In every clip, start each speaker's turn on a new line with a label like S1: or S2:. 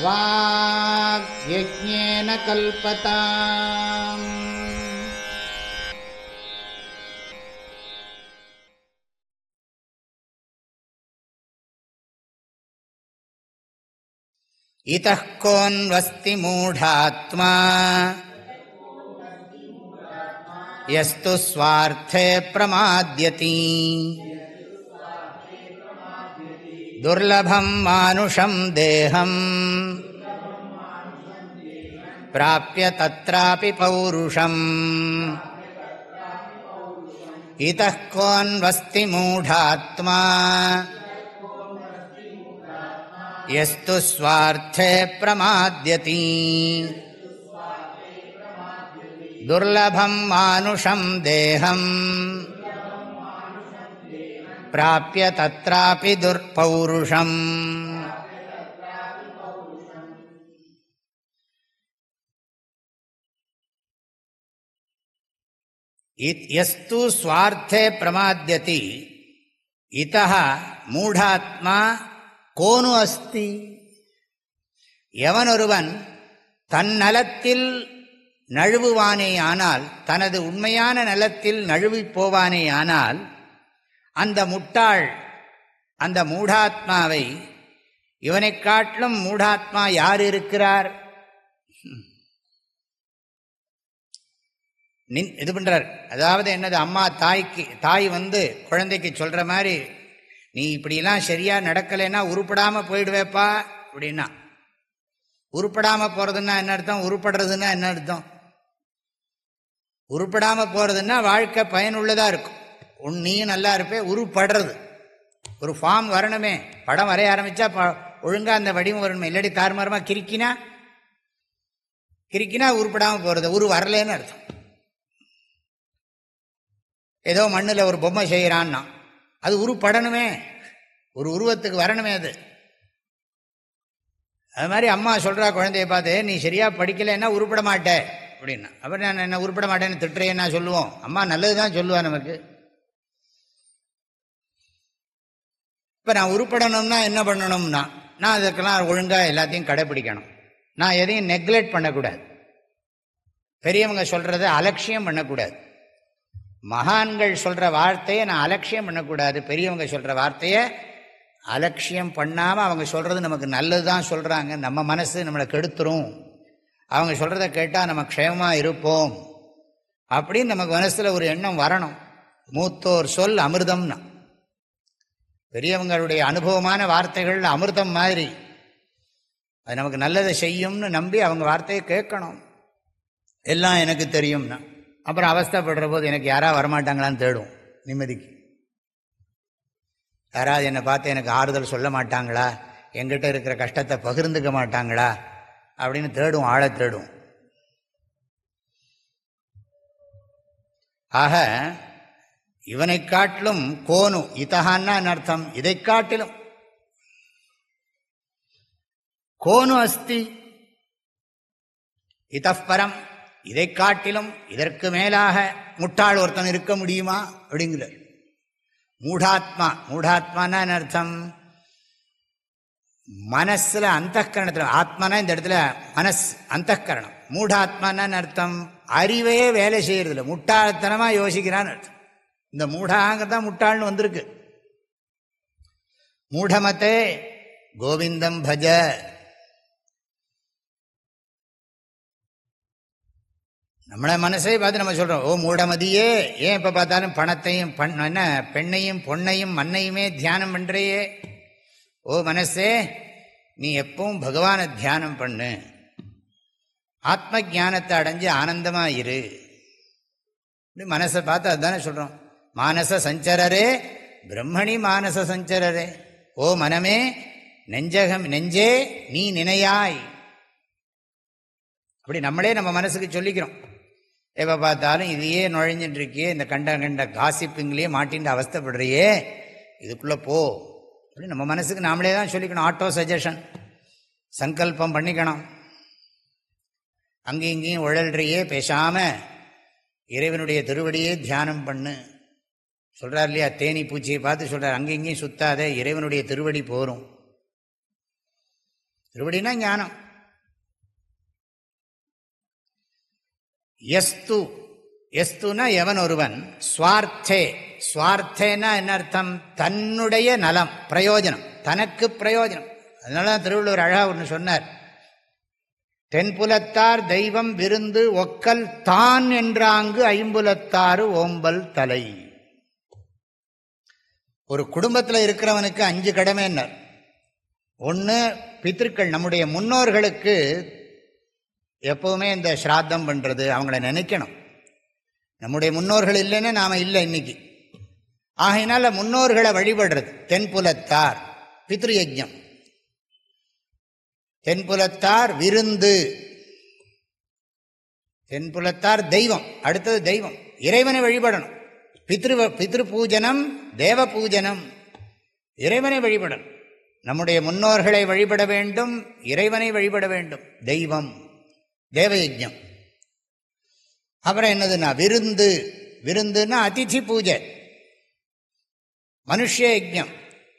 S1: வாக்யஜ்ஞேன கல்பதாம். இதः கோன்வஸ்தி மூಢாத்மா யஸ்து ஸ்வார்த்தே பிரமாத்யதி. துர்லபம் மானுஷம் தேஹம் பிராப்ய தத்ராபி பௌருஷம். இதः கோன்வஸ்தி மூಢாத்மா யஸ்து ஸ்வார்த்தே பிரமாத்யதி. துர்லபம் மானுஷம் தேஹம் பிராப்ய தத்ராபி துர்பௌருஷம். யஸ்து ஸ்வார்த்தே பிரமாத்யதி இதஹ மூಢாத்மா கோனு அஸ்தி. எவனொருவன் தன் நலத்தில் நழுவுவானேயானால், தனது உண்மையான நலத்தில் நழுவிப் போவானேயானால், அந்த முட்டாள், அந்த மூಢாத்மாவை, இவனைக் காட்டிலும் மூಢாத்மா யார் இருக்கிறார்? இது பண்றார். அதாவது என்னது, அம்மா தாய் குழந்தைக்கு சொல்ற மாதிரி, நீ இப்படிலாம் சரியா நடக்கலைன்னா உருப்படாம போயிடுவேப்பா அப்படின்னா. உருப்படாம போறதுன்னா என்ன அர்த்தம்? உருப்படுறதுன்னா என்ன அர்த்தம்? உருப்படாம போறதுன்னா வாழ்க்கை பயனுள்ளதா இருக்கும், நீயும் நல்லா இருப்பே. உருப்படுறது, ஒரு ஃபார்ம் வரணுமே. படம் வரைய ஆரம்பிச்சா ஒழுங்கா அந்த வடிவம் வரணுமே. இல்லாடி தாறுமாறமா கிறுக்கினா உருப்படாம போறது, வரலன்னு அர்த்தம். ஏதோ மண்ணில் ஒரு பொம்மை செய்கிறான்னா அது உருப்படணுமே, ஒரு உருவத்துக்கு வரணுமே. அது மாதிரி அம்மா சொல்றா குழந்தைய பார்த்து, நீ சரியா படிக்கலைன்னா உருப்பட மாட்டே அப்படின்னா. அப்புறம் நான் என்ன உருப்பட மாட்டேன்னு திட்டுறேன்னா சொல்லுவோம்? அம்மா நல்லதுதான் சொல்லுவா நமக்கு. இப்போ நான் உருப்படணும்னா என்ன பண்ணணும்னா, நான் அதுக்கெல்லாம் ஒழுங்காக எல்லாத்தையும் கடைப்பிடிக்கணும். நான் எதையும் நெக்லெக்ட் பண்ணக்கூடாது. பெரியவங்க சொல்கிறத அலட்சியம் பண்ணக்கூடாது. மகான்கள் சொல்கிற வார்த்தையை நான் அலட்சியம் பண்ணக்கூடாது. பெரியவங்க சொல்கிற வார்த்தையை அலட்சியம் பண்ணாமல், அவங்க சொல்கிறது நமக்கு நல்லது தான் சொல்கிறாங்க, நம்ம மனசு நம்மளை கெடுத்துரும், அவங்க சொல்கிறத கேட்டால் நம்ம க்ஷேமமாக இருப்போம் அப்படின்னு நமக்கு மனசில் ஒரு எண்ணம் வரணும். மூத்தோர் சொல் அமிர்தம்னா, பெரியவங்களுடைய அனுபவமான வார்த்தைகள் அமிர்தம் மாதிரி, அது நமக்கு நல்லதை செய்யும்னு நம்பி அவங்க வார்த்தையை கேட்கணும். எல்லாம் எனக்கு தெரியும்னா அப்புறம் அவஸ்தைப்படுற போது எனக்கு யாராவது வரமாட்டாங்களான்னு தேடும் நிம்மதிக்கு. யாராவது என்னை பார்த்து எனக்கு ஆறுதல் சொல்ல மாட்டாங்களா, எங்கிட்ட இருக்கிற கஷ்டத்தை பகிர்ந்துக்க மாட்டாங்களா அப்படின்னு தேடும், ஆழ தேடும். ஆக இவனை காட்டிலும் கோனு, இதஹான்னா அர்த்தம் இதை காட்டிலும், கோனு அஸ்தி இதப்பரம், இதை காட்டிலும் இதற்கு மேலாக முட்டாள் ஒருத்தன் இருக்க முடியுமா அப்படிங்கிற. மூಢாத்மா, மூಢாத்மானா அர்த்தம் மனசுல அந்தఃகரணத்தில், ஆத்மானா இந்த இடத்துல மனஸ் அந்தःகரணம். மூಢாத்மானா அர்த்தம் அறிவையே வேலை செய்யறதில்ல, முட்டாள்தனமா யோசிக்கிறான்னு அர்த்தம். இந்த மூಢாங்கத்தான் முட்டாள்னு வந்திருக்கு. மூಢமத்தே கோவிந்தம் பஜ. நம்மளை மனசை பார்த்து நம்ம சொல்றோம், ஓ மூடமதியே, ஏன் இப்ப பார்த்தாலும் பணத்தையும் பெண்ணையும் பொண்ணையும் மண்ணையுமே தியானம் பண்றையே. ஓ மனசே, நீ எப்பவும் பகவானை தியானம் பண்ணு, ஆத்ம ஞானத்தை அடைஞ்சு ஆனந்தமா இரு. மனசை பார்த்து அதுதானே சொல்றோம். மானச சஞ்சரரே பிரம்மணி மானச சஞ்சரரே. ஓ மனமே, நெஞ்சே நீ நினையாய். அப்படி நம்மளே நம்ம மனசுக்கு சொல்லிக்கிறோம். எப்போ பார்த்தாலும் இதையே நுழைஞ்சிட்டு இருக்கியே, இந்த கண்ட காசிப்பிங்லேயே மாட்டின்னு அவஸ்தைப்படுறியே, இதுக்குள்ளே போ அப்படி நம்ம மனசுக்கு நாமளே தான் சொல்லிக்கணும். ஆட்டோ சஜஷன், சங்கல்பம் பண்ணிக்கணும். அங்கேயும் இங்கேயும் உழல்றையே, பேசாமல் இறைவனுடைய திருவடியே தியானம் பண்ணு சொல்கிறார் இல்லையா. தேனி பூச்சியை பார்த்து சொல்கிறார், அங்கேயும் இங்கேயும் சுத்தாத, இறைவனுடைய திருவடி போரும். திருவடினா ஞானம். எஸ்து, எஸ்துனா எவன் ஒருவன், ஸ்வார்த்தே, ஸ்வார்த்தேனா என்ன அர்த்தம், தன்னுடைய நலம், பிரயோஜனம், தனக்கு பிரயோஜனம். அதனால தான் திருவள்ளுவர் அழகா ஒன்று சொன்னார், தென்புலத்தார் தெய்வம் விருந்து ஒக்கல் தான் என்றாங்கு ஐம்புலத்தாறு ஓம்பல் தலை. ஒரு குடும்பத்தில் இருக்கிறவனுக்கு 5 கடமைன்னார். ஒன்று, பித்திருக்கள், நம்முடைய முன்னோர்களுக்கு எப்பவுமே இந்த ஸ்ராத்தம் பண்ணுறது, அவங்கள நினைக்கணும். நம்முடைய முன்னோர்கள் இல்லைன்னா நாம் இல்லை இன்னைக்கு. ஆகையினால முன்னோர்களை வழிபடுறது. தென்புலத்தார் பித்ருயஜ்ஞம், தென்புலத்தார் விருந்து, தென்புலத்தார் தெய்வம், அடுத்தது தெய்வம், இறைவனை வழிபடணும். பித்ரு பூஜனம் தேவ பூஜனம், இறைவனை விழிபடணும். நம்முடைய முன்னோர்களை வழிபட வேண்டும், இறைவனை வழிபட வேண்டும். தெய்வம் தேவயஜ்ஞம். அப்புறம் என்னதுன்னா விருந்து, விருந்துன்னா அதிதி பூஜை, மனுஷ யஜ்ஞம்,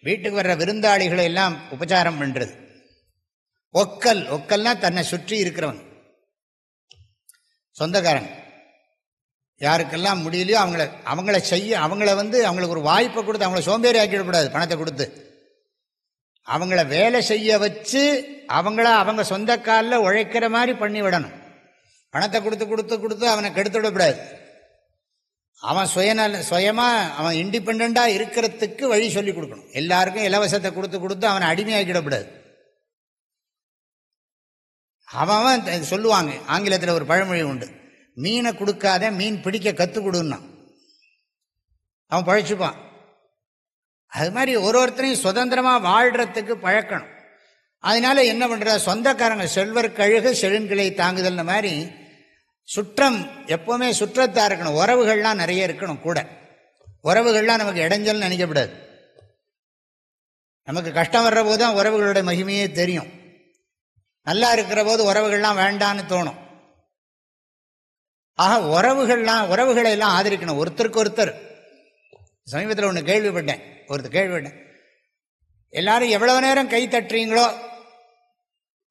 S1: வீட்டுக்கு வர்ற விருந்தாளிகளை எல்லாம் உபச்சாரம் பண்ணுறது. ஒக்கல், ஒக்கல்னா தன்னை சுற்றி இருக்கிறவங்க, சொந்தக்காரங்க, யாருக்கெல்லாம் முடியலையோ அவங்கள செய்ய, அவங்களுக்கு ஒரு வாய்ப்பை கொடுத்து, அவங்கள சோம்பேறி ஆக்கிடக்கூடாது. பணத்தை கொடுத்து அவங்கள வேலை செய்ய வச்சு அவங்க சொந்த காலில் உழைக்கிற மாதிரி பண்ணி விடணும். பணத்தை கொடுத்து கொடுத்து கொடுத்து அவனை கெடுத்து விடக்கூடாது. அவன் சுயமாக அவன் இண்டிபெண்டாக இருக்கிறதுக்கு வழி சொல்லி கொடுக்கணும். எல்லாருக்கும் இலவசத்தை கொடுத்து கொடுத்து அவனை அடிமையாக்கிடக்கூடாது. அவன் சொல்லுவாங்க, ஆங்கிலத்தில் ஒரு பழமொழி உண்டு, மீனை கொடுக்காத மீன் பிடிக்க கற்றுக் கொடுன்னா அவன் பழைச்சுப்பான். அது மாதிரி ஒருத்தரையும் சுதந்திரமாக வாழ்கிறதுக்கு பழக்கணும். அதனால என்ன பண்ணுற, சொந்தக்காரங்க செல்வர் கழுகு செழுன்கிளை தாங்குதல்ன மாதிரி சுற்றம் எப்போவுமே சுற்றத்தாக இருக்கணும். உறவுகள்லாம் நிறைய இருக்கணும் கூட. உறவுகள்லாம் நமக்கு இடைஞ்சல்னு நினைக்கப்படாது. நமக்கு கஷ்டம் வர்ற போது தான் உறவுகளோட மகிமையே தெரியும். நல்லா இருக்கிற போது உறவுகள்லாம் வேண்டான்னு தோணும். ஆக உறவுகளை எல்லாம் ஆதரிக்கணும், ஒருத்தருக்கு ஒருத்தர். சமீபத்தில் ஒன்று கேள்விப்பட்டேன், எல்லாரும் எவ்வளவு நேரம் கை தட்டுறீங்களோ,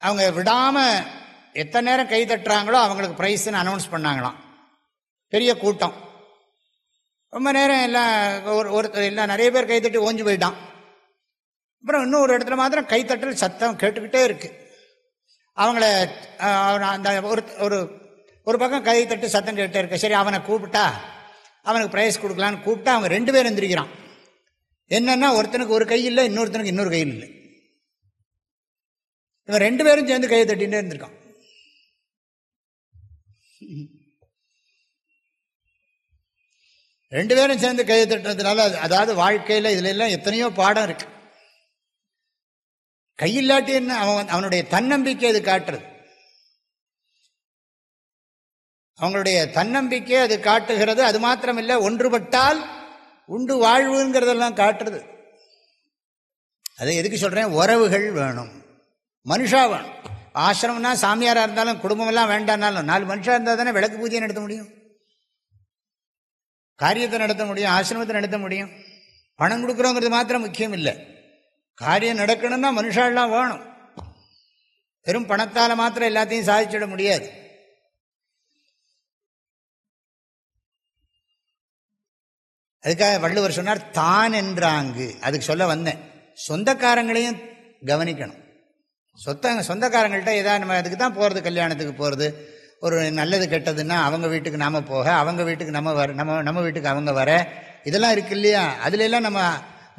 S1: அவங்க விடாமல் எத்தனை நேரம் கை தட்டுறாங்களோ அவங்களுக்கு ப்ரைஸ்ன்னு அனௌன்ஸ் பண்ணாங்களாம். பெரிய கூட்டம், ரொம்ப நேரம் எல்லாம் நிறைய பேர் கை தட்டி ஓஞ்சு போயிட்டான். அப்புறம் இன்னும் ஒரு இடத்துல மாத்திரம் கைத்தட்டல் சத்தம் கேட்டுக்கிட்டே இருக்கு. அவங்கள அந்த ஒரு பக்கம் கை தட்டு சத்தம் கேட்டே இருக்கு. சரி, அவனை கூப்பிட்டா அவனுக்கு ப்ரைஸ் கொடுக்கலான்னு கூப்பிட்டா அவங்க 2 பேர் எந்திரிக்கிறான். என்னன்னா, ஒருத்தனுக்கு ஒரு கை இல்லை, இன்னொருத்தனுக்கு இன்னொரு கையில் இல்லை. இவன் 2 பேரும் சேர்ந்து கையை தட்டிகிட்டே இருந்திருக்கான். ரெண்டு பேரும் சேர்ந்து கையை தட்டுறதுனால, அதாவது வாழ்க்கையில் இதுல எல்லாம் எத்தனையோ பாடம் இருக்கு. கையில்லாட்டி என்ன, அவனுடைய தன்னம்பிக்கை அது காட்டுறது. அவங்களுடைய தன்னம்பிக்கை அது காட்டுகிறது. அது மாத்திரமில்லை, ஒன்றுபட்டால் உண்டு வாழ்வுங்கிறதெல்லாம் காட்டுறது. அதை எதுக்கு சொல்றேன், உறவுகள் வேணும், மனுஷா வேணும். ஆசிரமம்னா சாமியாராக இருந்தாலும் குடும்பமெல்லாம் வேண்டானாலும் 4 மனுஷா இருந்தால் தானே விளக்கு பூஜையை நடத்த முடியும், காரியத்தை நடத்த முடியும், ஆசிரமத்தை நடத்த முடியும். பணம் கொடுக்குறோங்கிறது மாத்திரம் முக்கியம் இல்லை. காரியம் நடக்கணும்னா மனுஷாலாம் வேணும். வெறும் பணத்தால் மாத்திரம் எல்லாத்தையும் சாதிச்சிட முடியாது. அதுக்காக வள்ளுவர் சொன்னார் தான் என்றாங்கு. அதுக்கு சொல்ல வந்தேன், சொந்தக்காரங்களையும் கவனிக்கணும். சொந்தக்காரங்கள்ட்ட ஏதாவது நம்ம அதுக்கு தான் போகிறது, கல்யாணத்துக்கு போகிறது, ஒரு நல்லது கெட்டதுன்னா அவங்க வீட்டுக்கு நாம் போக, அவங்க வீட்டுக்கு நம்ம வீட்டுக்கு அவங்க வர, இதெல்லாம் இருக்கு இல்லையா. அதுல எல்லாம் நம்ம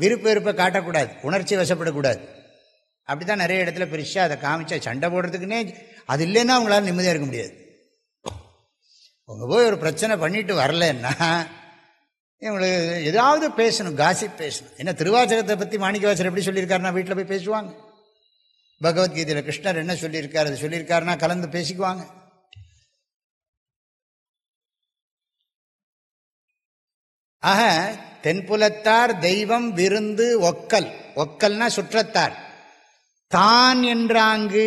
S1: விருப்ப காட்டக்கூடாது, உணர்ச்சி வசப்படக்கூடாது. அப்படி தான் நிறைய இடத்துல பெருசாக அதை காமிச்சா சண்டை போடுறதுக்குன்னே அது இல்லைன்னா அவங்களால நிம்மதியாக இருக்க முடியாது. அவங்க போய் ஒரு பிரச்சனை பண்ணிட்டு வரலன்னா இவங்களுக்கு ஏதாவது பேசணும், காசிப் பேசணும். ஏன்னா திருவாசகத்தை பற்றி மாணிக்கவாசர் எப்படி சொல்லியிருக்காருன்னா வீட்டில் போய் பேசுவாங்க. பகவத்கீதையில் கிருஷ்ணர் என்ன சொல்லியிருக்காரு, அது சொல்லியிருக்காருன்னா கலந்து பேசிக்குவாங்க. ஆக தென்புலத்தார் தெய்வம் விருந்து ஒக்கல், ஒக்கல்னா சுற்றத்தார். தான் என்றாங்கு,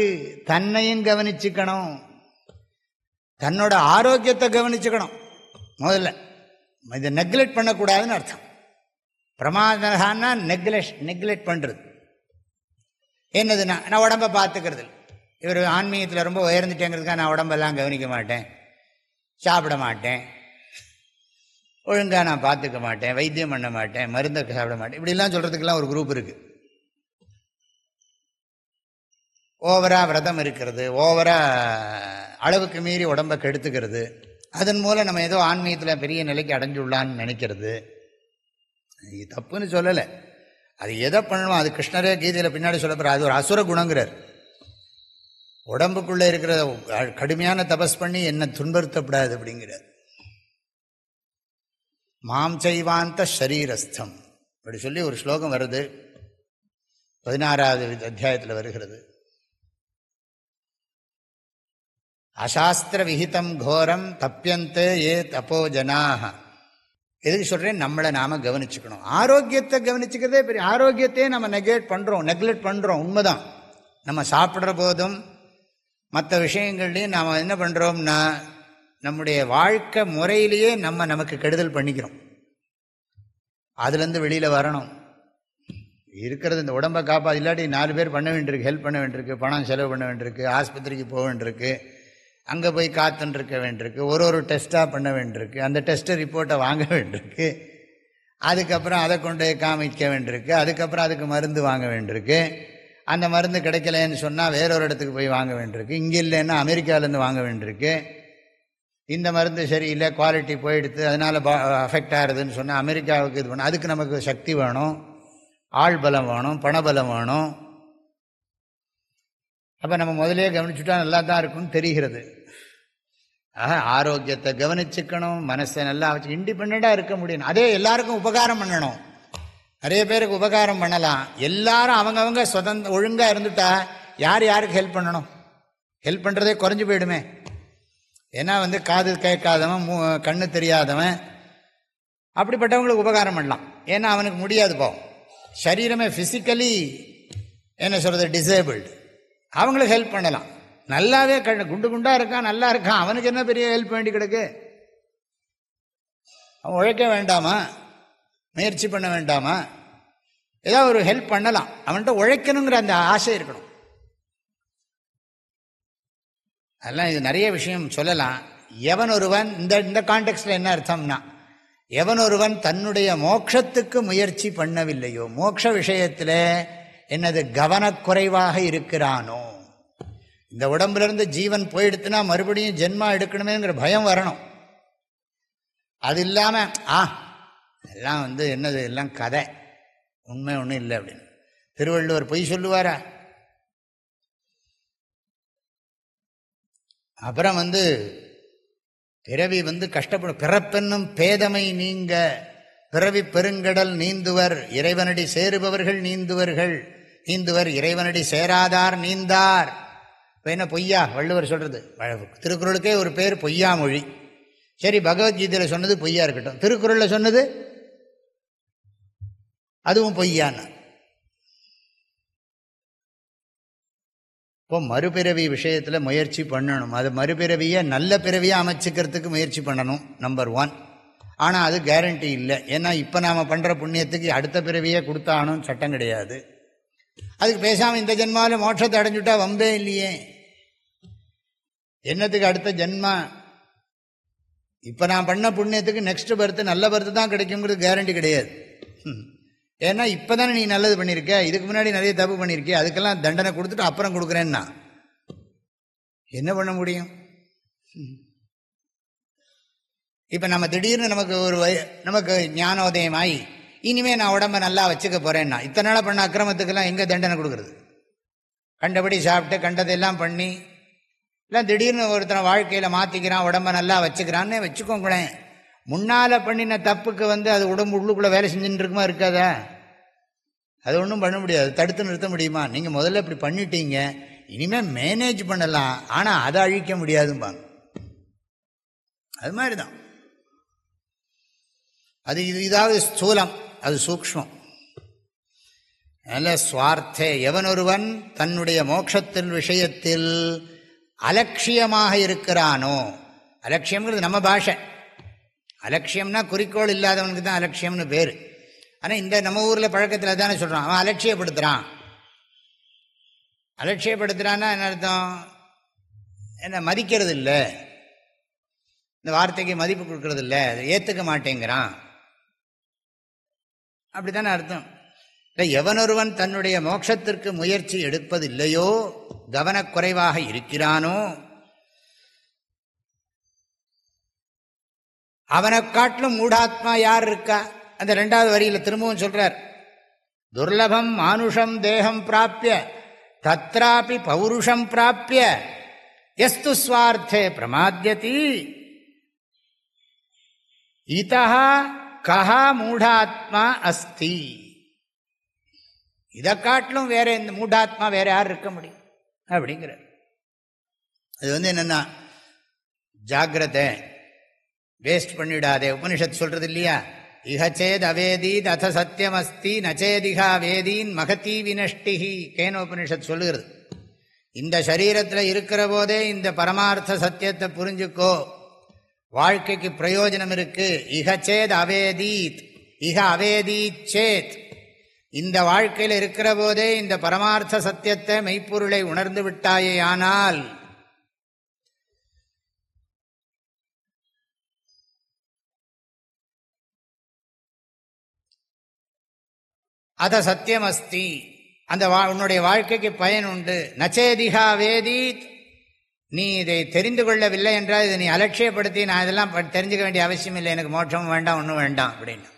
S1: தன்னையும் கவனிச்சுக்கணும், தன்னோட ஆரோக்கியத்தை கவனிச்சுக்கணும். முதல்ல இதை நெக்லெக்ட் பண்ணக்கூடாதுன்னு அர்த்தம். பிரமாதகான்னா நெக்லெக்ட் பண்ணுறது. என்னதுன்னா நான் உடம்பை பார்த்துக்கிறது. இவர் ஆன்மீகத்தில் ரொம்ப உயர்ந்துட்டேங்கிறதுக்காக நான் உடம்பெல்லாம் கவனிக்க மாட்டேன், சாப்பிட மாட்டேன், ஒழுங்காக நான் பார்த்துக்க மாட்டேன், வைத்தியம் பண்ண மாட்டேன், மருந்தை சாப்பிட மாட்டேன், இப்படிலாம் சொல்கிறதுக்கெல்லாம் ஒரு குரூப் இருக்குது. ஓவராக விரதம் இருக்கிறது, ஓவராக அளவுக்கு மீறி உடம்பை கெடுத்துக்கிறது, அதன் மூலம் நம்ம ஏதோ ஆன்மீகத்தில் பெரிய நிலைக்கு அடைஞ்சுள்ளான்னு நினைக்கிறது. தப்புன்னு சொல்லலை, அது எதை பண்ணணும், அது கிருஷ்ணரே கீதையில் பின்னாடி சொல்லப்படுற அது ஒரு அசுர குணங்கிறார். உடம்புக்குள்ளே இருக்கிற கடுமையான தபஸ் பண்ணி என்ன துன்புறுத்தப்படாது அப்படிங்கிறார். மாம் சைவாந்த ஷரீரஸ்தம் அப்படி சொல்லி ஒரு ஸ்லோகம் வருது, 16வது அத்தியாயத்தில் வருகிறது. அசாஸ்திர விஹிதம் கோரம் தப்பியந்தே ஏ தப்போ ஜனாக. எதுக்கு சொல்கிறேன், நம்மளை நாம் கவனிச்சுக்கணும். ஆரோக்கியத்தை கவனிச்சுக்கிறதே பெரிய, ஆரோக்கியத்தையே நம்ம நெக்லெக்ட் பண்ணுறோம். உண்மைதான். நம்ம சாப்பிட்ற போதும் மற்ற விஷயங்கள்லையும் நாம் என்ன பண்ணுறோம்னா நம்முடைய வாழ்க்கை முறையிலேயே நமக்கு கெடுதல் பண்ணிக்கிறோம். அதுலேருந்து வெளியில் வரணும். இருக்கிறது இந்த உடம்பை காப்பாது, இல்லாட்டி 4 பேர் பண்ண வேண்டியிருக்கு, ஹெல்ப் பண்ண வேண்டியிருக்கு, பணம் செலவு பண்ண வேண்டியிருக்கு, ஆஸ்பத்திரிக்கு போக வேண்டியிருக்கு, அங்கே போய் காத்துருக்க வேண்டியிருக்கு, ஒரு டெஸ்ட்டாக பண்ண வேண்டியிருக்கு, அந்த டெஸ்ட்டு ரிப்போர்ட்டை வாங்க வேண்டியிருக்கு, அதுக்கப்புறம் அதை கொண்டு காமிக்க வேண்டியிருக்கு, அதுக்கப்புறம் அதுக்கு மருந்து வாங்க வேண்டியிருக்கு, அந்த மருந்து கிடைக்கலன்னு சொன்னால் வேறொரு இடத்துக்கு போய் வாங்க வேண்டியிருக்கு, இங்கே இல்லைன்னா அமெரிக்காவிலேருந்து வாங்க வேண்டியிருக்கு, இந்த மருந்து சரியில்லை, குவாலிட்டி போயிடுது, அதனால் அஃபெக்ட் ஆகுதுன்னு சொன்னால் அமெரிக்காவுக்கு இது பண்ணணும். அதுக்கு நமக்கு சக்தி வேணும், ஆள் பலம் வேணும், பணபலம் வேணும். அப்போ நம்ம முதலே கவனிச்சுட்டா நல்லா தான் இருக்கும்னு தெரிகிறது. ஆரோக்கியத்தை கவனிச்சுக்கணும், மனசை நல்லா வச்சு இண்டிபெண்டாக இருக்க முடியும். அதே எல்லாருக்கும் உபகாரம் பண்ணணும், நிறைய பேருக்கு உபகாரம் பண்ணலாம். எல்லாரும் அவங்கவுங்க ஒழுங்காக இருந்துட்டா யார் யாருக்கு ஹெல்ப் பண்ணணும்? ஹெல்ப் பண்ணுறதே குறைஞ்சி போயிடுமே. ஏன்னா காது கேட்காதவன், கண்ணு தெரியாதவன், அப்படிப்பட்டவங்களுக்கு உபகாரம் பண்ணலாம். ஏன்னா அவனுக்கு முடியாது, போகும் சரீரமே ஃபிசிக்கலி என்ன சொல்கிறது டிசேபிள்டு, அவங்களுக்கு ஹெல்ப் பண்ணலாம். நல்லாவே குண்டு குண்டாக இருக்கான், நல்லா இருக்கான், அவனுக்கு என்ன பெரிய ஹெல்ப் வேண்டி கிடக்கு? அவன் உழைக்க வேண்டாமா? முயற்சி பண்ண வேண்டாமா? ஏதாவது ஒரு ஹெல்ப் பண்ணலாம். அவன்கிட்ட உழைக்கணுங்கிற அந்த ஆசை இருக்கணும். அதெல்லாம் இது நிறைய விஷயம் சொல்லலாம். எவன் ஒருவன் இந்த கான்டெக்ட்ல என்ன அர்த்தம்னா, எவன் ஒருவன் தன்னுடைய மோட்சத்துக்கு முயற்சி பண்ணவில்லையோ, மோட்ச விஷயத்தில் என்னது கவனக்குறைவாக இருக்கிறானோ, இந்த உடம்புல இருந்து ஜீவன் போயிடுத்துனா மறுபடியும் ஜென்மா எடுக்கணுமேங்கிற பயம் வரணும். அது இல்லாமல் எல்லாம் என்னது எல்லாம் கதை, உண்மை ஒன்றும் இல்லை அப்படின்னு திருவள்ளுவர் பொய் சொல்லுவாரா? அப்புறம் பிறவி கஷ்டப்படும். பிறப்பென்னும் பேதமை நீங்க பிறவி பெருங்கடல் நீந்துவர், இறைவனடி சேருபவர்கள் நீந்துவர் இறைவனடி சேராதார் நீந்தார். இப்போ என்ன பொய்யா வள்ளுவர் சொல்றது? திருக்குறளுக்கே ஒரு பேர் பொய்யா மொழி. சரி, பகவத்கீதையில் சொன்னது பொய்யா இருக்கட்டும், திருக்குறளில் சொன்னது அதுவும் பொய்யான்னு. இப்போ மறுபிறவி விஷயத்தில் முயற்சி பண்ணணும். அது மறுபிறவியை நல்ல பிறவியாக அமைச்சிக்கிறதுக்கு முயற்சி பண்ணணும், நம்பர் 1. ஆனால் அது கேரண்டி இல்லை. ஏன்னா இப்போ நாம் பண்ணுற புண்ணியத்துக்கு அடுத்த பிறவியே கொடுத்தாகணும்னு சட்டம் கிடையாது. அதுக்கு பேசாமல் இந்த ஜென்மாவில் மோட்சத்தை அடைஞ்சுட்டா வம்பே இல்லையே. என்னத்துக்கு அடுத்த ஜென்மா? இப்போ நான் பண்ண புண்ணியத்துக்கு நெக்ஸ்ட் பர்த்து நல்ல பர்த்து தான் கிடைக்குங்கிறது கேரண்டி கிடையாது. ஏன்னா இப்போ தானே நீ நல்லது பண்ணியிருக்க, இதுக்கு முன்னாடி நிறைய தப்பு பண்ணியிருக்கே, அதுக்கெல்லாம் தண்டனை கொடுத்துட்டு அப்புறம் கொடுக்குறேன்னா என்ன பண்ண முடியும்? இப்போ நம்ம திடீர்னு நமக்கு ஞானோதயம் ஆகி இனிமேல் நான் உடம்பை நல்லா வச்சுக்க போகிறேன்னா, இத்தனை நாளாக பண்ண அக்கிரமத்துக்கெல்லாம் எங்கே தண்டனை கொடுக்குறது? கண்டபடி சாப்பிட்டு கண்டதெல்லாம் பண்ணி இல்லை திடீர்னு ஒருத்தனை வாழ்க்கையில் மாற்றிக்கிறான், உடம்பை நல்லா வச்சுக்கிறான்னு வச்சுக்கோங்களேன். முன்னால் பண்ணின தப்புக்கு அது உடம்பு உள்ளுக்குள்ளே வேலை செஞ்சுட்டு இருக்குமா இருக்காதா? அது ஒன்றும் பண்ண முடியாது, தடுத்து நிறுத்த முடியுமா? நீங்கள் முதல்ல இப்படி பண்ணிட்டீங்க, இனிமேல் மேனேஜ் பண்ணலாம், ஆனால் அதை அழிக்க முடியாதும்பாங்க. அது மாதிரி தான் அது. இதாவது ஸ்தூலம், அது சூக்ஷ்மம். நல்ல சுவார்த்தே எவன் ஒருவன் தன்னுடைய மோட்சத்தின் விஷயத்தில் அலட்சியமாக இருக்கிறானோ, அலட்சியம்ங்கிறது நம்ம பாஷை. அலட்சியம்னா குறிக்கோள் இல்லாதவனுக்கு தான் அலட்சியம்னு பேர். ஆனால் இந்த நம்ம ஊரில் பழக்கத்தில் தானே சொல்கிறான், அவன் அலட்சியப்படுத்துகிறான். அலட்சியப்படுத்துகிறான்னா என்ன அர்த்தம்? என்ன மதிக்கிறது இல்லை, இந்த வார்த்தைக்கு மதிப்பு கொடுக்கறது இல்லை, ஏற்றுக்க மாட்டேங்கிறான், அப்படித்தானே அர்த்தம். இல்லை, எவனொருவன் தன்னுடைய மோட்சத்திற்கு முயற்சி எடுப்பதில்லையோ, கவனக்குறைவாக இருக்கிறானோ, அவனை காட்டிலும் மூடாத்மா யார் இருக்கா? அந்த 2வது வரியில் திரும்பவும் சொல்றார், துர்லபம் மானுஷம் தேகம் பிராப்பிய தத்ராபி பௌருஷம் பிராப்பிய யஸ்து ஸ்வார்த்தே பிரமாத்யதி இதா கஹா மூடாத்மா அஸ்தி. இதை காட்டிலும் வேற இந்த மூடாத்மா வேற யார் இருக்க முடியும் அப்படிங்கிறார். அது என்னன்னா, ஜாக்கிரதை, வேஸ்ட் பண்ணிடாதே. உபனிஷத் சொல்றது இல்லையா, இஹச்சேத் அவேதீத் அத சத்தியம் அஸ்தி நச்சேதிகா வேதீன் மகதி வினஷ்டிஹி. கேனோபனிஷத் சொல்லுகிறது, இந்த சரீரத்தில் இருக்கிற போதே இந்த பரமார்த்த சத்தியத்தை புரிஞ்சுக்கோ, வாழ்க்கைக்கு பிரயோஜனம் இருக்கு. இஹச்சேத் அவேதீத், இஹ அவேதீத் சேத், இந்த வாழ்க்கையில் இருக்கிற போதே இந்த பரமார்த்த சத்தியத்தை மெய்ப்பொருளை உணர்ந்து விட்டாயே ஆனால் அத சத்தியம் அஸ்தி, அந்த உன்னுடைய வாழ்க்கைக்கு பயன் உண்டு. நச்சேதிகா வேதீத், நீ இதை தெரிந்து கொள்ளவில்லை என்றால் இதை நீ அலட்சியப்படுத்தி நான் இதெல்லாம் தெரிஞ்சுக்க வேண்டிய அவசியம் இல்லை, எனக்கு மோட்சமும் வேண்டாம் ஒன்றும் வேண்டாம் அப்படின்னு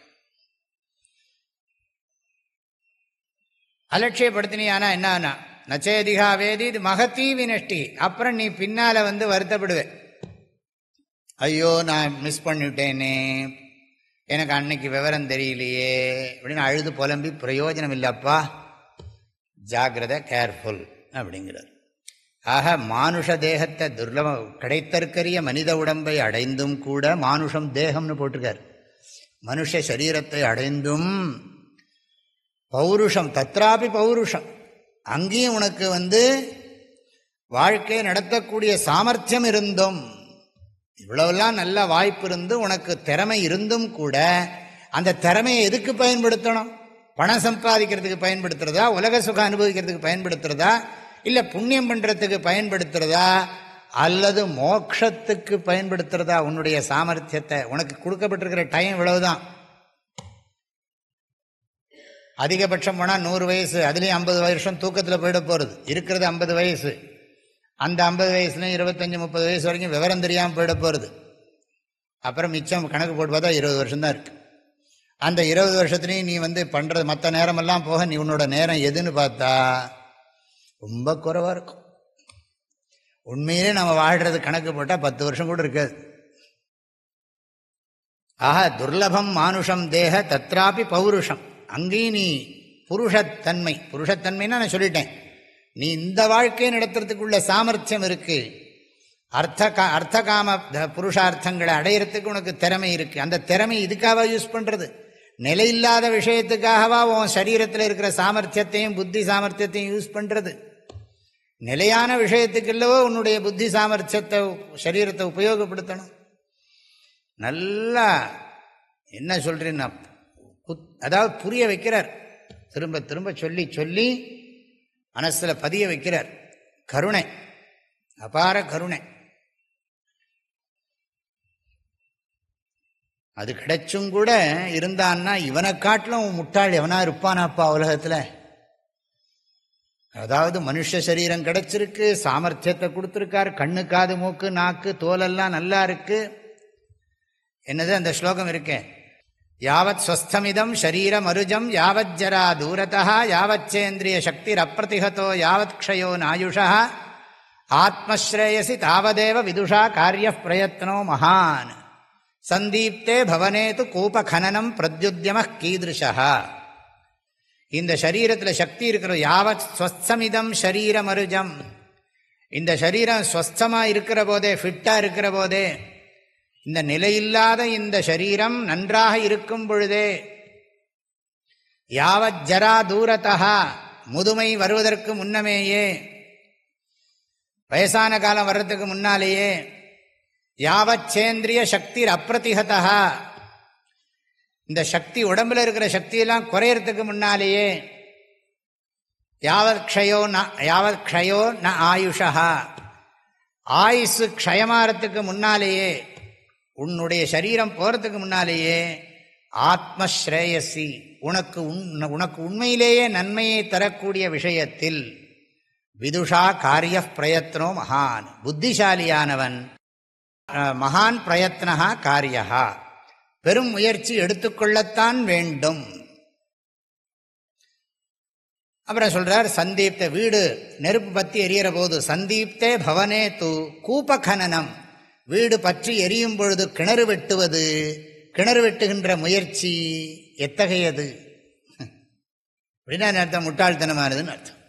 S1: அலட்சியப்படுத்தினியானா என்ன? நச்சேதிகா வேதீத் மகதி வினஷ்டி. அப்புறம் நீ பின்னால வருத்தப்படுவே, ஐயோ நான் மிஸ் பண்ணிவிட்டேனே, எனக்கு அன்னைக்கு விவரம் தெரியலையே அப்படின்னு அழுது புலம்பி பிரயோஜனம் இல்லப்பா, ஜாகிரதை, கேர்ஃபுல் அப்படிங்கிறார். ஆக மானுஷ தேகத்தை துர்லபம் கிடைத்தற்கரிய மனித உடம்பை அடைந்தும் கூட, மானுஷம் தேகம்னு போட்டிருக்கார், மனுஷ சரீரத்தை அடைந்தும் பௌருஷம் தத்ராபி பௌருஷம், அங்கேயும் உனக்கு வாழ்க்கையை நடத்தக்கூடிய சாமர்த்தியம் இருந்தும், இவ்வளவெல்லாம் நல்ல வாய்ப்பு இருந்து உனக்கு திறமை இருந்தும் கூட அந்த திறமையை எதுக்கு பயன்படுத்தணும்? பணம் சம்பாதிக்கிறதுக்கு பயன்படுத்துறதா, உலக சுகம் அனுபவிக்கிறதுக்கு பயன்படுத்துறதா, இல்லை புண்ணியம் பண்ணுறதுக்கு பயன்படுத்துறதா, அல்லது மோட்சத்துக்கு பயன்படுத்துறதா? உன்னுடைய சாமர்த்தியத்தை, உனக்கு கொடுக்கப்பட்டிருக்கிற டைம் இவ்வளவுதான். அதிகபட்சம் போனால் 100 வயசு, அதுலேயும் 50 வருஷம் தூக்கத்தில் போயிட போகிறது. இருக்கிறது 50 வயசு, அந்த 50 வயசுலையும் 25-30 வயசு வரைக்கும் விவரம் தெரியாமல் போயிட போகிறது. அப்புறம் மிச்சம் கணக்கு போட்டு பார்த்தா 20 வருஷம்தான் இருக்குது. அந்த 20 வருஷத்துலையும் நீ பண்ணுறது மற்ற நேரமெல்லாம் போக நீ உன்னோட நேரம் எதுன்னு பார்த்தா ரொம்ப குறைவாக இருக்கும். உண்மையிலே நம்ம வாழ்கிறது கணக்கு போட்டால் 10 வருஷம் கூட இருக்காது. ஆஹா, துர்லபம் மானுஷம் தேக தத்ராபி பௌருஷம், அங்கேயும் நீ புருஷத்தன்மை, புருஷத்தன்மைன்னா நான் சொல்லிட்டேன், நீ இந்த வாழ்க்கையை நடத்துறதுக்குள்ள சாமர்த்தியம் இருக்கு, அர்த்த காம புருஷார்த்தங்களை அடையிறதுக்கு உனக்கு திறமை இருக்கு. அந்த திறமை இதுக்காக யூஸ் பண்றது, நிலையில்லாத விஷயத்துக்காகவா உன் சரீரத்தில் இருக்கிற சாமர்த்தியத்தையும் புத்தி சாமர்த்தியத்தையும் யூஸ் பண்றது? நிலையான விஷயத்துக்கு இல்லவோ உன்னுடைய புத்தி சாமர்த்தியத்தை சரீரத்தை உபயோகப்படுத்தணும். நல்லா என்ன சொல்றேன்னா, அதாவது புரிய வைக்கிறார், திரும்ப திரும்ப சொல்லி சொல்லி மனசுல பதிய வைக்கிறார். கருணை, அபார கருணை. அது கிடைச்சும் கூட இருந்தான்னா இவனை காட்டிலும் முட்டாள் எவனா இருப்பானாப்பா உலகத்துல. அதாவது மனுஷ சரீரம் கிடைச்சிருக்கு, சாமர்த்தியத்தை கொடுத்துருக்கார், கண்ணு காது மூக்கு நாக்கு தோலெல்லாம் நல்லா இருக்கு. என்னது அந்த ஸ்லோகம் இருக்கேன், யாவத் ஸ்வஸ்தமிதம் ஷரீரம் அருஜம் யாவத் ஜரா தூரதா யாவச்சேந்திரிய சக்தி அப்பிரதிகதோ யாவத் க்ஷயோ நாயுஷா ஆத்மஸ்ரேயசி தாவதேவ விதுஷா காரிய பிரயத்னோ மகான் சந்தீப்தே பவனேது கூபகனனம் பிரத்யுத்யம கீதிருஷா. இந்த சரீரத்தில் சக்தி இருக்கிற யாவத் ஸ்வஸ்தமிதம் ஷரீரம் அருஜம், இந்த சரீரம் ஸ்வஸ்தமாக இருக்கிற போதே, ஃபிட்டாக இருக்கிற போதே, இந்த நிலையில்லாத இந்த சரீரம் நன்றாக இருக்கும் பொழுதே, யாவத் ஜரா தூரதா, முதுமை வருவதற்கு முன்னமேயே, வயசான காலம் வர்றதுக்கு முன்னாலேயே, யாவத் சேந்திரிய சக்தி அப்பிரதிகதா, இந்த சக்தி உடம்புல இருக்கிற சக்தியெல்லாம் குறையறதுக்கு முன்னாலேயே, யாவத் க்ஷயோ ந ஆயுஷா, ஆயுசு க்ஷயமாறத்துக்கு முன்னாலேயே, உன்னுடைய சரீரம் போகிறதுக்கு முன்னாலேயே ஆத்மஸ்ரேயசி, உனக்கு உண்மையிலேயே நன்மையை தரக்கூடிய விஷயத்தில் விதுஷா காரிய பிரயத்னோ மகான், புத்திசாலியானவன் மகான் பிரயத்னஹா காரியா, பெரும் முயற்சி எடுத்துக்கொள்ளத்தான் வேண்டும். அப்புறம் சொல்றார் சந்தீப்த, வீடு நெருப்பு பற்றி எரியிற போது சந்தீப்தே பவனே தூ கூபகனனம், வீடு பற்றி எரியும் பொழுது கிணறு வெட்டுவது, கிணறு வெட்டுகின்ற முயற்சி எத்தகையது அப்படின்னா அர்த்தம், முட்டாள்தனமானதுன்னு அர்த்தம்.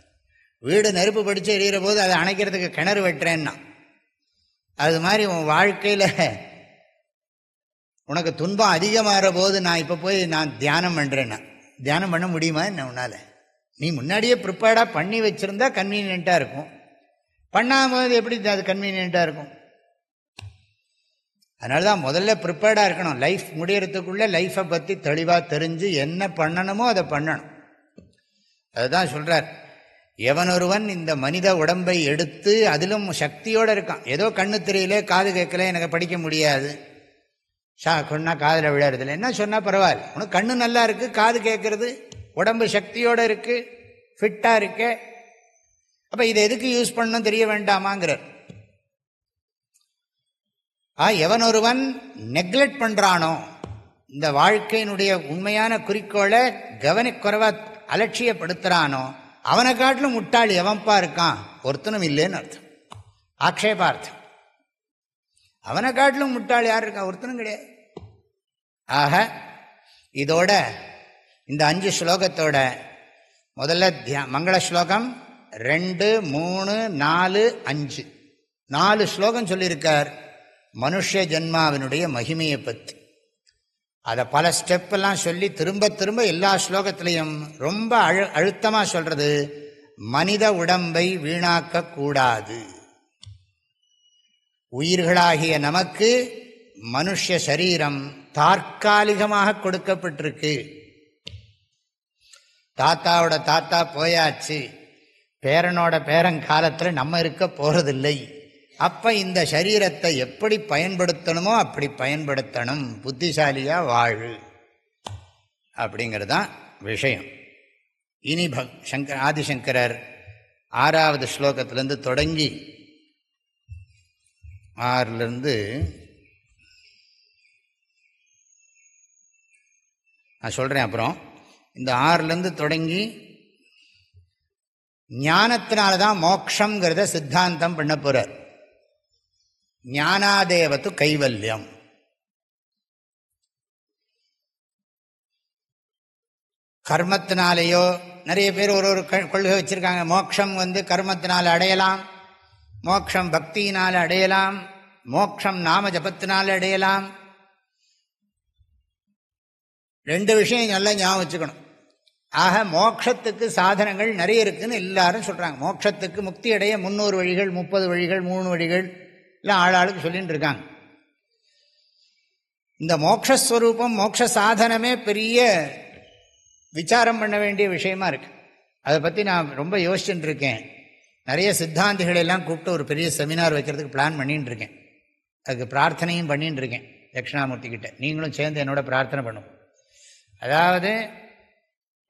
S1: வீடு நெருப்பு படித்து எரியிற போது அதை அணைக்கிறதுக்கு கிணறு வெட்டுறேன்னா, அது மாதிரி உன் வாழ்க்கையில் உனக்கு துன்பம் அதிகமாகிற போது நான் இப்போ போய் நான் தியானம் பண்ணுறேன்னா, தியானம் பண்ண முடியுமா என்ன உன்னால்? நீ முன்னாடியே ப்ரிப்பேர்டாக பண்ணி வச்சுருந்தா கன்வீனியண்ட்டாக இருக்கும். பண்ணாமல் எப்படி அது கன்வீனியண்ட்டாக இருக்கும்? அதனால தான் முதல்ல ப்ரிப்பேர்டாக இருக்கணும். லைஃப் முடியறதுக்குள்ளே லைஃப்பை பற்றி தெளிவாக தெரிஞ்சு என்ன பண்ணணுமோ அதை பண்ணணும். அதுதான் சொல்கிறார், எவனொருவன் இந்த மனித உடம்பை எடுத்து, அதிலும் சக்தியோடு இருக்கான், ஏதோ கண்ணு தெரியல காது கேட்கல எனக்கு படிக்க முடியாது, சொன்னா காதில் விழறதில்லை, என்ன சொன்னால் பரவாயில்ல, உனக்கு கண்ணு நல்லா இருக்குது, காது கேட்கறது, உடம்பு சக்தியோடு இருக்குது, ஃபிட்டாக இருக்கு, அப்போ இதை எதுக்கு யூஸ் பண்ணணும் தெரிய வேண்டாமாங்கிறார். எவனொருவன் நெக்லெக்ட் பண்ணுறானோ, இந்த வாழ்க்கையினுடைய உண்மையான குறிக்கோளை கவனக்குறைவா அலட்சியப்படுத்துகிறானோ, அவனை காட்டிலும் முட்டாள் எவன்பா இருக்கான்? ஒருத்தனும் இல்லைன்னு அர்த்தம், ஆக்ஷேபார்த்தம். அவனை காட்டிலும் முட்டாள் யார் இருக்கா? ஒருத்தனும் கிடையாது. ஆக இதோட இந்த 5 ஸ்லோகத்தோட முதல்ல மங்கள ஸ்லோகம் 2, 3, 4, 5 4 ஸ்லோகம் சொல்லியிருக்கார் மனுஷ ஜென்மாவினுடைய மகிமையை பற்றி. அதை பல ஸ்டெப்பெல்லாம் சொல்லி திரும்ப திரும்ப எல்லா ஸ்லோகத்திலையும் ரொம்ப அழுத்தமாக சொல்கிறது, மனித உடம்பை வீணாக்க கூடாது. உயிர்களாகிய நமக்கு மனுஷ சரீரம் தற்காலிகமாக கொடுக்கப்பட்டிருக்கு. தாத்தாவோட தாத்தா போயாச்சு, பேரனோட பேரங்காலத்தில் நம்ம இருக்க போகிறதில்லை. அப்போ இந்த சரீரத்தை எப்படி பயன்படுத்தணுமோ அப்படி பயன்படுத்தணும், புத்திசாலியாக வாழு அப்படிங்கிறது தான் விஷயம். இனி ஆதிசங்கரர் 6வது ஸ்லோகத்திலேருந்து தொடங்கி 6லிருந்து நான் சொல்கிறேன். அப்புறம் இந்த 6லேருந்து தொடங்கி ஞானத்தினால தான் மோக்ஷங்கிறத சித்தாந்தம் பண்ண போகிறார். ஞானாதேவத்து கைவல்யம். கர்மத்தினாலேயோ, நிறைய பேர் ஒரு கொள்கை வச்சுருக்காங்க, மோட்சம் கர்மத்தினால் அடையலாம், மோட்சம் பக்தியினால் அடையலாம், மோட்சம் நாம ஜபத்தினால் அடையலாம். 2 விஷயம் நல்லா ஞாபகம் வச்சுக்கணும். ஆக மோட்சத்துக்கு சாதனங்கள் நிறைய இருக்குதுன்னு எல்லாரும் சொல்கிறாங்க. மோட்சத்துக்கு முக்தி அடைய 300 வழிகள், 30 வழிகள், 3 வழிகள் எல்லாம் ஆளாளுக்கு சொல்லிட்டு இருக்காங்க. இந்த மோட்சஸ்வரூபம், மோட்ச சாதனமே பெரிய விசாரம் பண்ண வேண்டிய விஷயமா இருக்கு. அதை பற்றி நான் ரொம்ப யோசிச்சுட்டு இருக்கேன். நிறைய சித்தாந்திகளெல்லாம் கூப்பிட்டு ஒரு பெரிய செமினார் வைக்கிறதுக்கு பிளான் பண்ணிட்டு இருக்கேன். அதுக்கு பிரார்த்தனையும் பண்ணிட்டு இருக்கேன் தட்சிணாமூர்த்தி கிட்ட. நீங்களும் சேர்ந்து என்னோட பிரார்த்தனை பண்ணும். அதாவது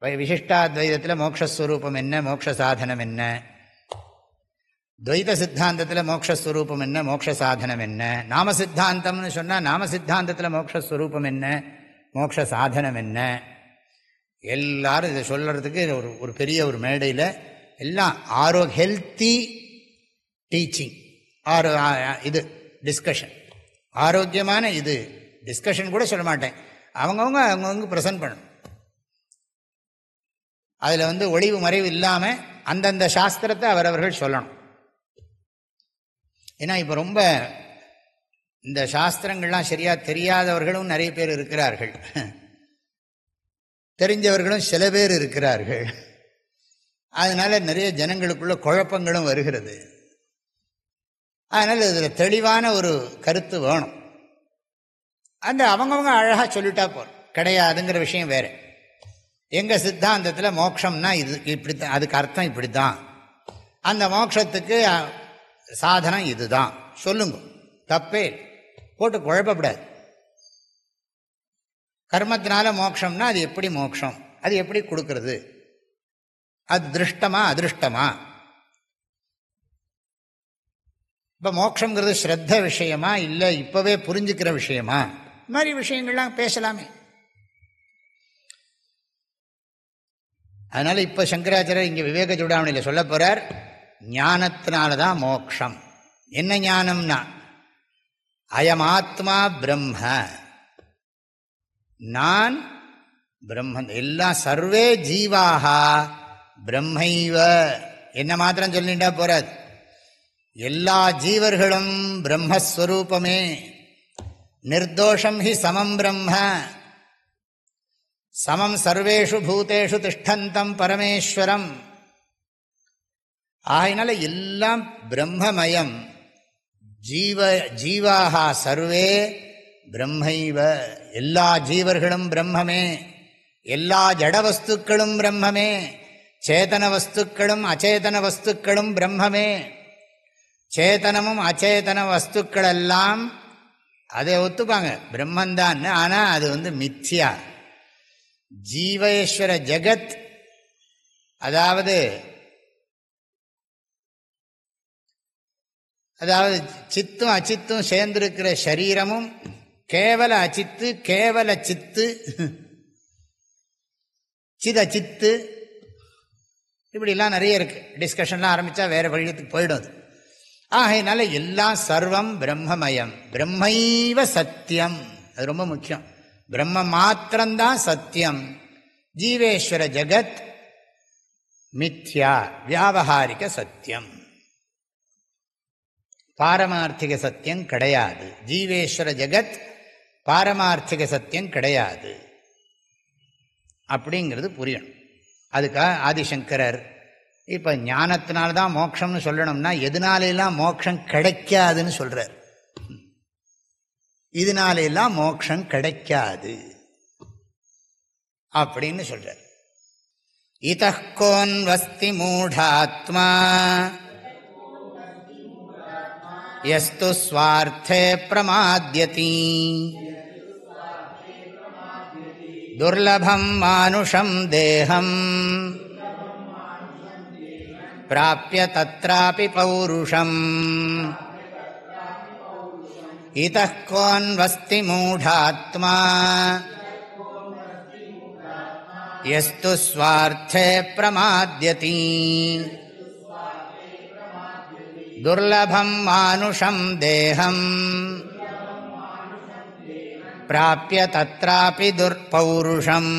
S1: விசிஷ்டாத்வைதத்தில் மோட்சஸ்வரூபம் என்ன, மோட்ச சாதனம் என்ன, துவைத சித்தாந்தத்தில் மோட்சஸ்வரூபம் என்ன, மோட்ச சாதனம் என்ன, நாம சித்தாந்தம்னு சொன்னால் நாம சித்தாந்தத்தில் மோட்சஸ்வரூபம் என்ன, மோட்ச சாதனம் என்ன, எல்லாரும் இதை சொல்கிறதுக்கு ஒரு பெரிய ஒரு மேடையில் எல்லாம் ஹெல்த்தி டீச்சிங், இது டிஸ்கஷன், ஆரோக்கியமான இது டிஸ்கஷன் கூட சொல்ல மாட்டேன், அவங்கவுங்க ப்ரெசன்ட் பண்ணணும். அதில் ஒளிவு மறைவு இல்லாமல் அந்தந்த சாஸ்திரத்தை அவரவர்கள் சொல்லணும். ஏன்னா இப்போ ரொம்ப இந்த சாஸ்திரங்கள்லாம் சரியாக தெரியாதவர்களும் நிறைய பேர் இருக்கிறார்கள், தெரிஞ்சவர்களும் சில பேர் இருக்கிறார்கள். அதனால் நிறைய ஜனங்களுக்குள்ள குழப்பங்களும் வருகிறது. அதனால் இதில் தெளிவான ஒரு கருத்து வேணும். அந்த அவங்கவுங்க அழகாக சொல்லிட்டா போதும், கிடையாதுங்கிற விஷயம் வேறு. எங்கள் சித்தாந்தத்தில் மோட்சம்னா இது இப்படித்தான், அதுக்கு அர்த்தம் இப்படி தான், அந்த மோட்சத்துக்கு சாதனம் இதுதான் சொல்லுங்க, தப்பே போட்டு குழப்பப்படாது. கர்மத்தினால மோட்சம்னா அது எப்படி மோட்சம், அது எப்படி கொடுக்கறது, அது திருஷ்டமா அதிருஷ்டமா? இப்போ மோட்சங்கிறது ஸ்ரத்த விஷயமா இல்லை இப்போவே புரிஞ்சுக்கிற விஷயமா? இது மாதிரி விஷயங்கள்லாம் பேசலாமே. அதனால் இப்போ சங்கராச்சாரியர் இங்கே விவேக சூடாமணியில் சொல்ல போகிறார், ஞானத்தினால்தான் மோட்சம். என்ன ஞானம்னா அயமாத்மா பிரம்ம, நான் பிரம்மன், எல்லாம் சர்வே ஜீவாக பிரம்மைவ, என்ன மாத்திரம் சொல்லிட்டா போறாது, எல்லா ஜீவர்களும் பிரம்மஸ்வரூபமே. நிர்தோஷம் ஹி சமம் பிரம்ம, சமம் சர்வேஷு பூதேஷு திஷ்டந்தம் பரமேஸ்வரம். ஆகினால எல்லாம் பிரம்மமயம், ஜீவாக சர்வே பிரம்மைவ, எல்லா ஜீவர்களும் பிரம்மமே, எல்லா ஜட வஸ்துக்களும் பிரம்மமே, சேதன வஸ்துக்களும் அச்சேதன வஸ்துக்களும் பிரம்மமே. சேதனமும் அச்சேதன வஸ்துக்கள் எல்லாம் அதை ஒத்துப்பாங்க பிரம்மந்தான், ஆனால் அது மித்யா. ஜீவேஸ்வர ஜெகத், அதாவது சித்தும் அச்சித்தும் சேர்ந்திருக்கிற சரீரமும் கேவல அச்சித்து கேவல சித்து சிதச்சித்து, இப்படிலாம் நிறைய இருக்கு. டிஸ்கஷன்லாம் ஆரம்பித்தா வேறு வழியத்துக்கு போயிடும். ஆகையினால எல்லாம் சர்வம் பிரம்மமயம், பிரம்மைவ சத்தியம். அது ரொம்ப முக்கியம். பிரம்ம மாத்திரம்தான் சத்தியம். ஜீவேஸ்வர ஜெகத் மித்யா, வியாவகாரிக சத்தியம், பாரமார்த்திக சத்தியம் கிடையாது. ஜீவேஸ்வர ஜெகத் பாரமார்த்திக சத்தியம் கிடையாது அப்படிங்கிறது புரியணும். அதுக்காக ஆதிசங்கரர் இப்போ ஞானத்தினால்தான் மோட்சம்னு சொல்லணும்னா எதனாலெல்லாம் மோட்சம் கிடைக்காதுன்னு சொல்றார். இதனாலெல்லாம் மோட்சம் கிடைக்காது அப்படின்னு சொல்றார். இதः கோன்வஸ்தி மூಢாத்மா யஸ்து ஸ்வார்த்தே பிரமாத்யதி துர்லபம் மானுஷம் தேகம் பிராப்ய தத்ராபி பௌருஷம். இதः கோன்வஸ்தி மூಢாத்மா யஸ்து ஸ்வார்த்தே பிரமாத்யதி துர்லபம் மானுஷம் தேகம் பிராப்ய தத்ராபி துர்பௌருஷம்.